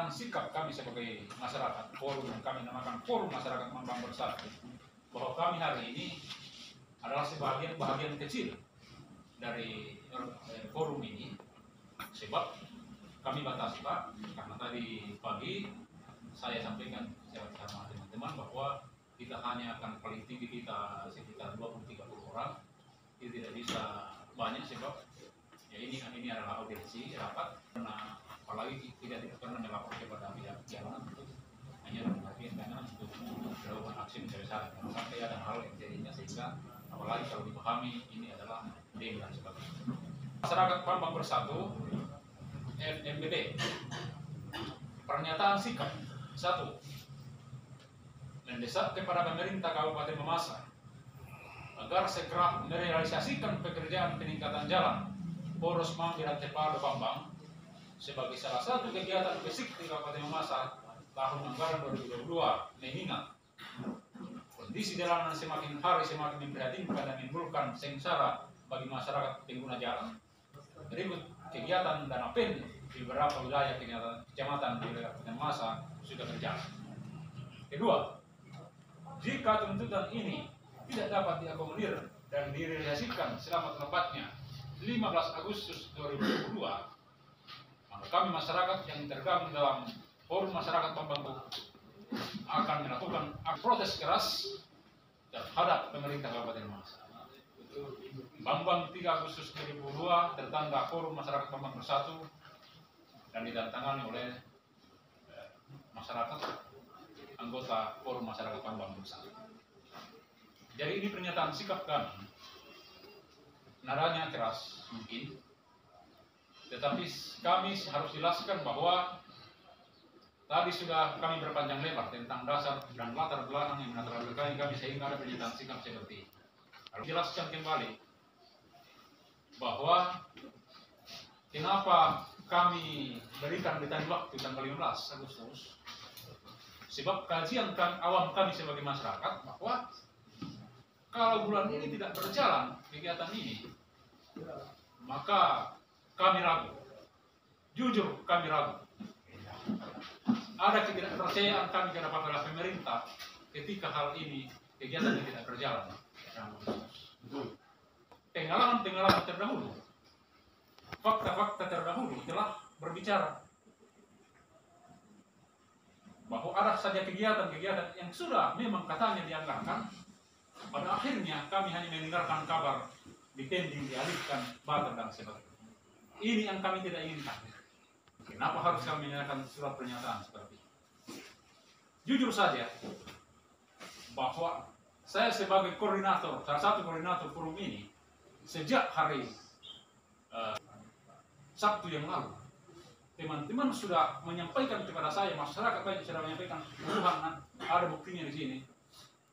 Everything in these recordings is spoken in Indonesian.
pernyataan sikap kami sebagai masyarakat, forum yang kami namakan Forum Masyarakat Mambang Bersatu, bahwa kami hari ini adalah bagian kecil dari forum ini, sebab kami batasi Pak, karena tadi pagi saya sampaikan sama teman-teman bahwa kita hanya akan paling tinggi kita sekitar 20-30 orang, itu tidak bisa banyak sebab ya ini adalah audiensi rapat, karena apalagi tidak pernah melapor kepada pihak jalanan untuk hanya bagian kanan untuk melakukan aksi mencari syarat sampai ada hal yang jadinya, sehingga apalagi kalau dipahami ini adalah demo dan sebagainya. Masyarakat Mambang Bersatu MBB, pernyataan sikap 1, mendesak kepada pemerintah Kabupaten Mamasa agar segera merealisasikan pekerjaan peningkatan jalan Poros Manggiran Tepalo Bambang sebagai salah satu kegiatan fisik di Kabupaten Mamasa tahun anggaran 2022, mengingat kondisi jalanan semakin hari semakin memprihatinkan dan menimbulkan sengsara bagi masyarakat pengguna jalan. Berikut kegiatan dan APEN di beberapa wilayah kecamatan di Kabupaten Mamasa sudah berjalan. Kedua, jika tuntutan ini tidak dapat diakomodir dan direalisasikan selambat-lambatnya 15 Agustus 2022, maka kami masyarakat yang tergabung dalam Forum Masyarakat Mambang akan melakukan protes keras terhadap pemerintah Kabupaten Mamasa. Bambang 3 Agustus 2022 tertanggal Forum Masyarakat Mambang Bersatu dan ditandatangani oleh masyarakat anggota Forum Masyarakat Mambang Bersatu. Jadi ini pernyataan sikap kami, nadanya keras mungkin, tetapi kami harus jelaskan bahwa tadi sudah kami berpanjang lebar tentang dasar dan latar belakang yang melatar belakangi kami sehingga ada pernyataan sikap seperti ini. Harus jelaskan kembali bahwa kenapa kami berikan deadline waktu tanggal 15 Agustus. Sebab kajian awam kami sebagai masyarakat bahwa kalau bulan ini tidak berjalan kegiatan ini, maka kami ragu. Jujur kami ragu. Ada ketidakpercayaan kami kepada pemerintah ketika hal ini kegiatan ini tidak berjalan. Pengalaman terdahulu, fakta-fakta terdahulu telah berbicara bahwa ada saja kegiatan-kegiatan yang sudah memang katanya dianggarkan, pada akhirnya kami hanya mendengarkan kabar dipending, dialihkan, batal dan sebagainya. Ini yang kami tidak inginkan. Kenapa harus kami menyatakan surat pernyataan seperti ini? Jujur saja bahwa saya sebagai koordinator, salah satu koordinator forum ini, sejak hari Sabtu yang lalu, teman-teman sudah menyampaikan kepada saya, masyarakat banyak sudah menyampaikan, Tuhan ada buktinya di sini,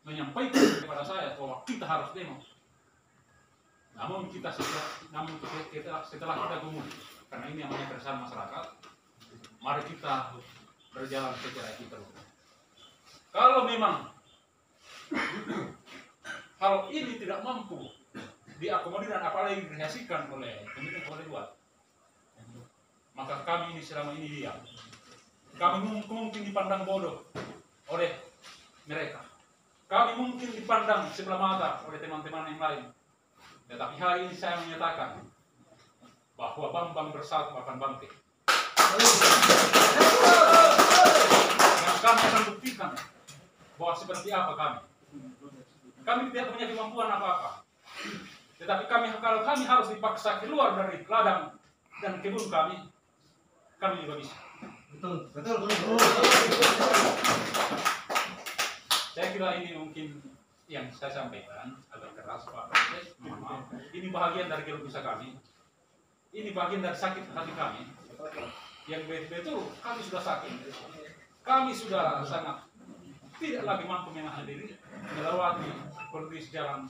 menyampaikan kepada saya bahwa kita harus demo. Namun setelah kita gumul, karena ini yang namanya keresahan masyarakat, mari kita berjalan secara kita. Kalau memang hal ini tidak mampu diakomodir dan apalagi direalisasikan oleh pemerintah boleh buat, maka kami ini selama ini diam. Kami mungkin dipandang bodoh oleh mereka. Kami mungkin dipandang sebelah mata oleh teman-teman yang lain. Tetapi hari ini saya menyatakan bahwa Bambang Bersatu akan bangkit. Dan kami akan buktikan bahwa seperti apa kami. Kami tidak punya kemampuan apa-apa. Tetapi kalau kami harus dipaksa keluar dari ladang dan kebun kami juga bisa. Betul. Saya kira ini mungkin yang saya sampaikan agak keras Pak Presiden, mohon maaf. Ini bagian dari keluh kesah kami. Ini bagian dari sakit hati kami. Yang betul kami sudah sakit. Kami sudah sangat tidak lagi mampu menahan diri melewati kondisi jalan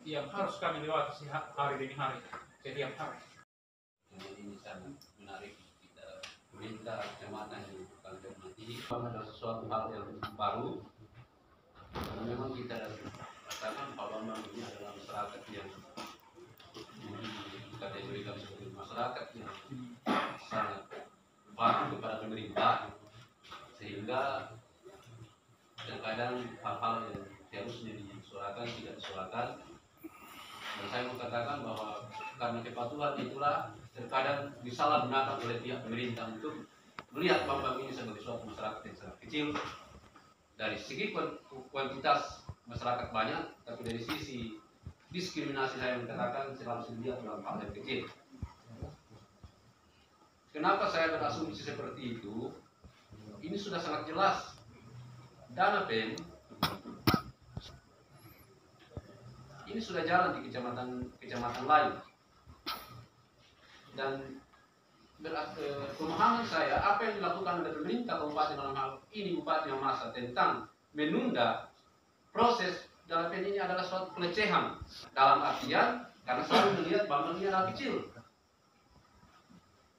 yang harus kami lewati hari demi hari, setiap hari. Ini sangat menarik. Kita minta kecamatan yang bukan hormati. Ada sesuatu hal yang baru. Karena memang kita rasakan kalau memang ini adalah masyarakat yang kategorikan sebagai masyarakat yang sangat patuh kepada pemerintah, sehingga terkadang hal-hal yang harusnya disuarakan tidak disuarakan. Dan saya mau katakan bahwa karena kepatuhan itulah terkadang disalahgunakan oleh pihak pemerintah untuk melihat Bambang ini sebagai suatu masyarakat yang sangat kecil. Dari segi kuantitas masyarakat banyak, tapi dari sisi diskriminasi saya mengatakan selalu dilihat dalam hal yang kecil. Kenapa saya berasumsi seperti itu? Ini sudah sangat jelas. Dana PEM ini sudah jalan di kecamatan lain. Dan pemahaman saya, apa yang dilakukan oleh pemerintah kabupaten dalam hal ini Bupati Mamasa tentang menunda proses dalam PEM ini adalah suatu pelecehan. Dalam artian, karena selalu melihat Bambang ini adalah kecil.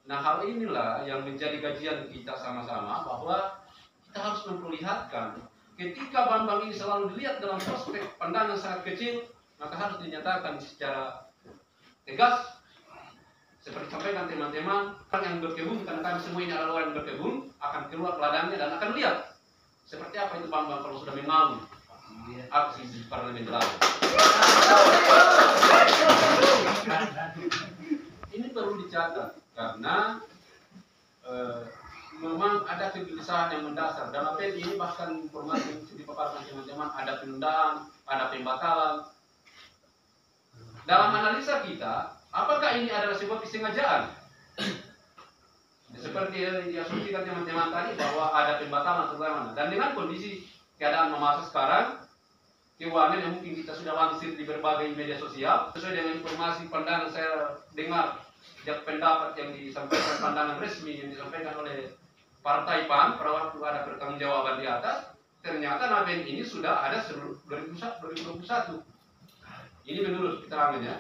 Nah, hal inilah yang menjadi kajian kita sama-sama, bahwa kita harus memperlihatkan ketika Bambang ini selalu dilihat dalam prospek pandangan sangat kecil, maka harus dinyatakan secara tegas, seperti sampaikan teman-teman, orang yang berkebun, karena kami semua ini adalah orang yang berkebun, akan keluar ladangnya dan akan lihat seperti apa itu Bambang kalau sudah mengalami aksi di parlemen lalu. Ini perlu dicatat karena memang ada kegelisahan yang mendasar. Dalam PEM ini bahkan informasi yang dipaparkan teman-teman, ada penundaan, ada pembatalan. Dalam analisa kita, apakah ini adalah sebuah kesengajaan? Seperti yang diasumsikan teman-teman tadi bahwa ada pembatalan atau bagaimana. Dan dengan kondisi keadaan Mamasa sekarang, keuangan yang mungkin kita sudah lansir di berbagai media sosial, sesuai dengan informasi pandangan saya dengar sejak pendapat yang disampaikan, pandangan resmi yang disampaikan oleh Partai PAN pada waktu ada pertanggungjawaban di atas, ternyata NABEN ini sudah ada 2021. Ini menurut keterangannya.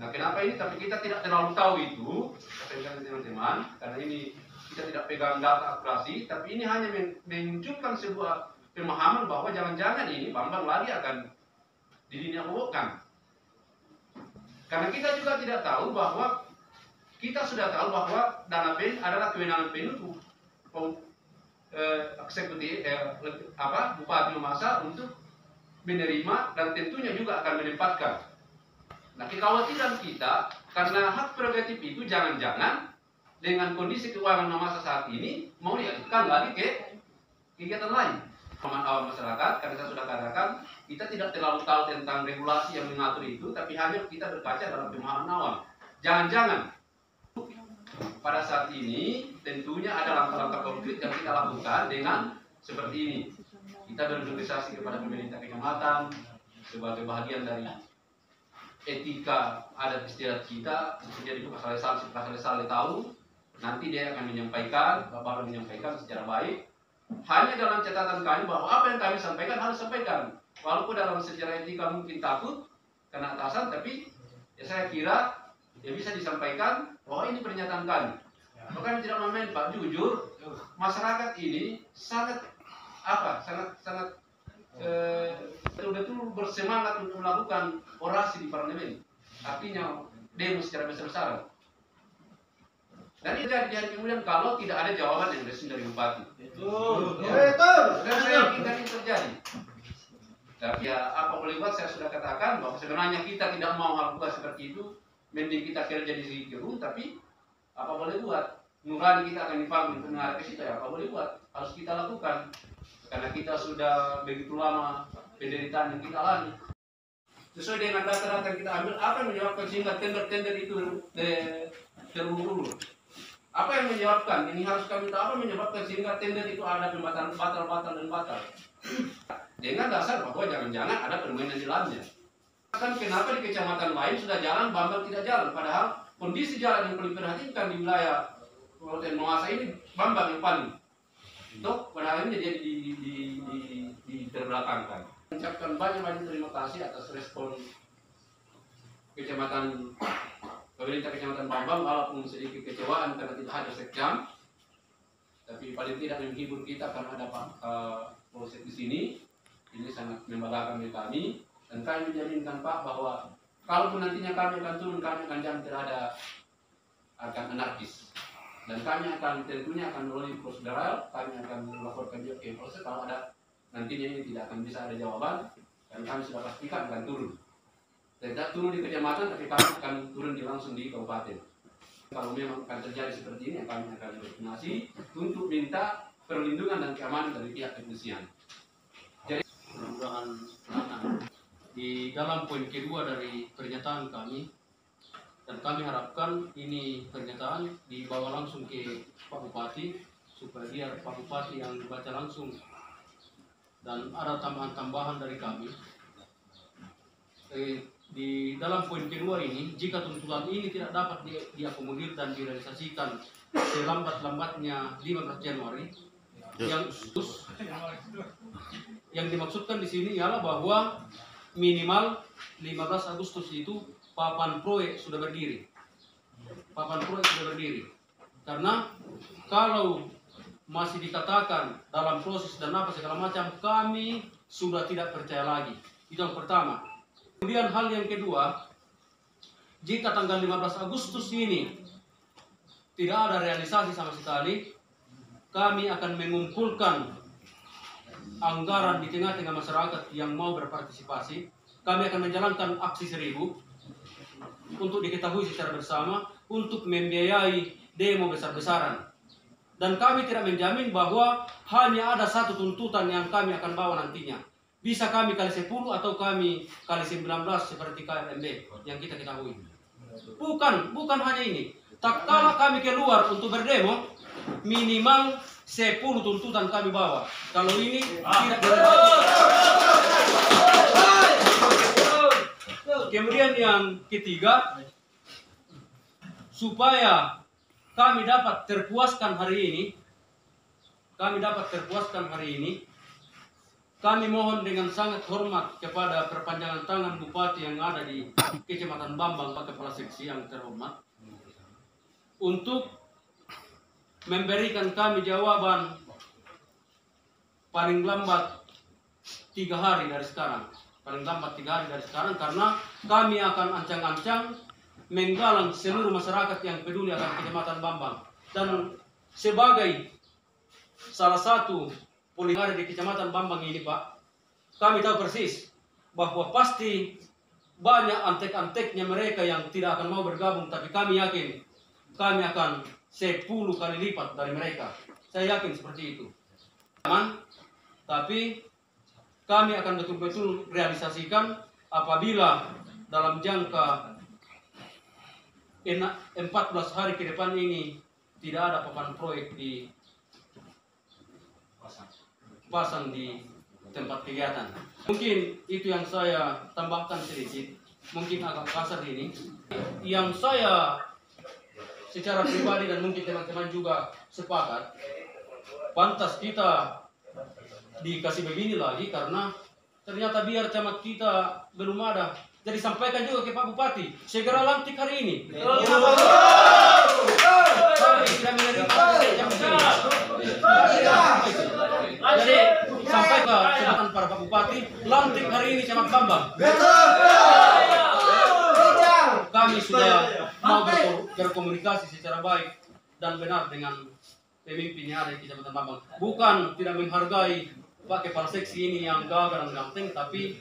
Nah, kenapa ini? Tapi kita tidak terlalu tahu itu, teman-teman, karena ini kita tidak pegang data akurasi, tapi ini hanya menunjukkan sebuah pemahaman bahwa jangan-jangan ini Bambang lagi akan didinyakan. Karena kita juga tidak tahu bahwa kita sudah tahu bahwa dana PEN adalah kewenangan penuh eksekutif Bupati Mamasa untuk menerima dan tentunya juga akan menempatkan. Nah, kekhawatiran kita karena hak prerogatif itu jangan-jangan dengan kondisi keuangan Mamasa saat ini mau dialihkan lagi ke kegiatan lain. Pemahaman awal masyarakat, karena saya sudah katakan kita tidak terlalu tahu tentang regulasi yang mengatur itu, tapi hanya kita berkaca dalam pemahaman awal. Jangan-jangan pada saat ini tentunya ada langkah-langkah konkret yang kita lakukan dengan seperti ini. Kita bernegosiasi kepada pemerintah kecamatan sebagai bagian dari etika adat istiadat kita. Jadi Pak Saleh tahu, nanti dia akan menyampaikan, Bapak menyampaikan secara baik. Hanya dalam catatan kami bahwa apa yang kami sampaikan harus sampaikan. Walaupun dalam secara etika mungkin takut kena atasan, tapi ya saya kira ya bisa disampaikan bahwa ini pernyataan kami. Kami tidak main Pak, jujur masyarakat ini sangat betul-betul bersemangat untuk melakukan orasi di parlemen. Artinya demo secara besar-besaran. Dan ini jadi hari kemudian kalau tidak ada jawaban yang resmi dari Bupati. Betul. Dan saya yakin ini terjadi. Tapi ya apa boleh buat, saya sudah katakan bahwa sebenarnya kita tidak mau melakukan seperti itu. Mending kita kerja di sini kebun, tapi apa boleh buat? Nurani kita akan dipanggil untuk mengarah ke situ, ya apa boleh buat? Harus kita lakukan. Karena kita sudah begitu lama penderitaan yang kita alami. Sesuai dengan data-data yang kita ambil, apa yang menyebabkan sehingga tender-tender itu terburu-buru? Apa yang menyebabkan? Ini harus kami tahu apa menyebabkan sehingga tender itu ada pembatalan batal. Dengan dasar bahwa jangan-jangan ada permainan di dalamnya. Kan kenapa di kecamatan lain sudah jalan, Bambang tidak jalan? Padahal kondisi jalan yang paling diperhatikan di wilayah Kabupaten Mamasa ini Bambang yang paling. Untuk padahal ini jadi terbelakangkan. Mengucapkan banyak terima kasih atas respon pemerintah Kecamatan Bambang, walaupun sedikit kecewaan karena tidak ada sekjam, tapi paling tidak menghibur kita karena ada Pak Polsek di sini. Ini sangat membanggakan kami, dan kami menjaminkan Pak bahwa kalaupun nantinya kami akan turun, kami akan jamin tidak akan anarkis. Dan kami akan tentunya akan melalui prosedural, kami akan melaporkan juga ke proses kalau ada nantinya ini tidak akan bisa ada jawaban, dan kami sudah pastikan akan turun. Tidak turun di kecamatan, tapi kami akan turun langsung di kabupaten. Kalau memang akan terjadi seperti ini, kami akan berkoordinasi untuk minta perlindungan dan keamanan dari pihak kepolisian. Jadi mudah-mudahan di dalam poin kedua dari pernyataan kami, dan kami harapkan ini pernyataan dibawa langsung ke Pak Bupati supaya biar Pak Bupati yang dibaca langsung, dan ada tambahan-tambahan dari kami. Di dalam poin kedua ini, jika tuntutan ini tidak dapat diakomodir dan direalisasikan selambat-lambatnya 15 Januari, yang dimaksudkan di sini ialah bahwa minimal 15 Agustus itu papan proyek sudah berdiri. Papan proyek sudah berdiri. Karena kalau masih dikatakan dalam proses dan apa segala macam, kami sudah tidak percaya lagi. Itu yang pertama. Kemudian hal yang kedua, jika tanggal 15 Agustus ini tidak ada realisasi sama sekali, kami akan mengumpulkan anggaran di tengah-tengah masyarakat yang mau berpartisipasi. Kami akan menjalankan aksi 1000 untuk diketahui secara bersama untuk membiayai demo besar-besaran. Dan kami tidak menjamin bahwa hanya ada satu tuntutan yang kami akan bawa nantinya. Bisa kami kali 10 atau kami kali 19 seperti KLMB yang kita ketahui. Bukan hanya ini. Tak kala kami keluar untuk berdemo, minimal 10 tuntutan kami bawa. Kalau ini tidak Kemudian yang ketiga, supaya kami dapat terpuaskan hari ini, kami mohon dengan sangat hormat kepada perpanjangan tangan Bupati yang ada di Kecamatan Bambang, Pak Kepala Seksi yang terhormat, untuk memberikan kami jawaban paling lambat 3 hari dari sekarang. Karena kami akan ancang-ancang menggalang seluruh masyarakat yang peduli akan Kecamatan Bambang. Dan sebagai salah satu polisi di Kecamatan Bambang ini, Pak, kami tahu persis bahwa pasti banyak antek-anteknya mereka yang tidak akan mau bergabung, tapi kami yakin kami akan 10 kali lipat dari mereka. Saya yakin seperti itu. Tapi kami akan betul-betul realisasikan apabila dalam jangka 14 hari ke depan ini tidak ada papan proyek dipasang di tempat kegiatan. Mungkin itu yang saya tambahkan sedikit, mungkin agak kasar ini. Yang saya secara pribadi dan mungkin teman-teman juga sepakat, pantas kita dikasih begini lagi karena ternyata biar camat kita belum ada. Jadi sampaikan juga ke Pak Bupati, segera lantik hari ini. Jadi sampai ke kesempatan para Pak Bupati, lantik hari ini camat Bambang. Kami sudah mau berkomunikasi secara baik dan benar dengan pemimpinnya ada di Kecamatan Bambang. Bukan tidak menghargai Pak Kepala Seksi ini yang gagah dan ganteng, tapi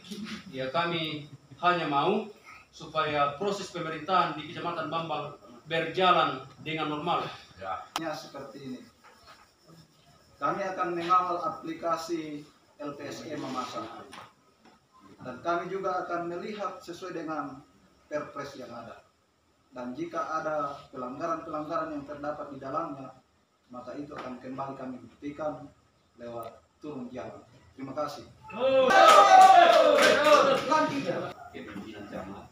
ya kami hanya mau supaya proses pemerintahan di Kecamatan Bambang berjalan dengan normal. Ya, seperti ini. Kami akan mengawal aplikasi LPSE memasang. Dan kami juga akan melihat sesuai dengan perpres yang ada. Dan jika ada pelanggaran-pelanggaran yang terdapat di dalamnya, maka itu akan kembali kami buktikan lewat turun jalan. Terima kasih. Pimpinan camat,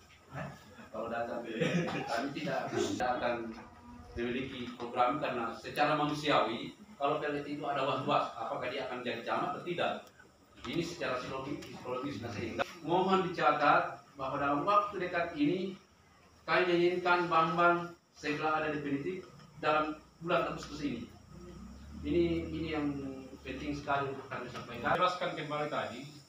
kalau datang kami tidak akan memiliki program karena secara manusiawi kalau pelet itu ada was-was apakah dia akan jadi camat atau tidak. Ini secara psikologis sehingga mohon dicatat bahwa dalam waktu dekat ini kami menginginkan Bambang segera ada definitif dalam bulan Agustus ini. Ini yang penting sekali untuk kami sampaikan. Jelaskan kembali tadi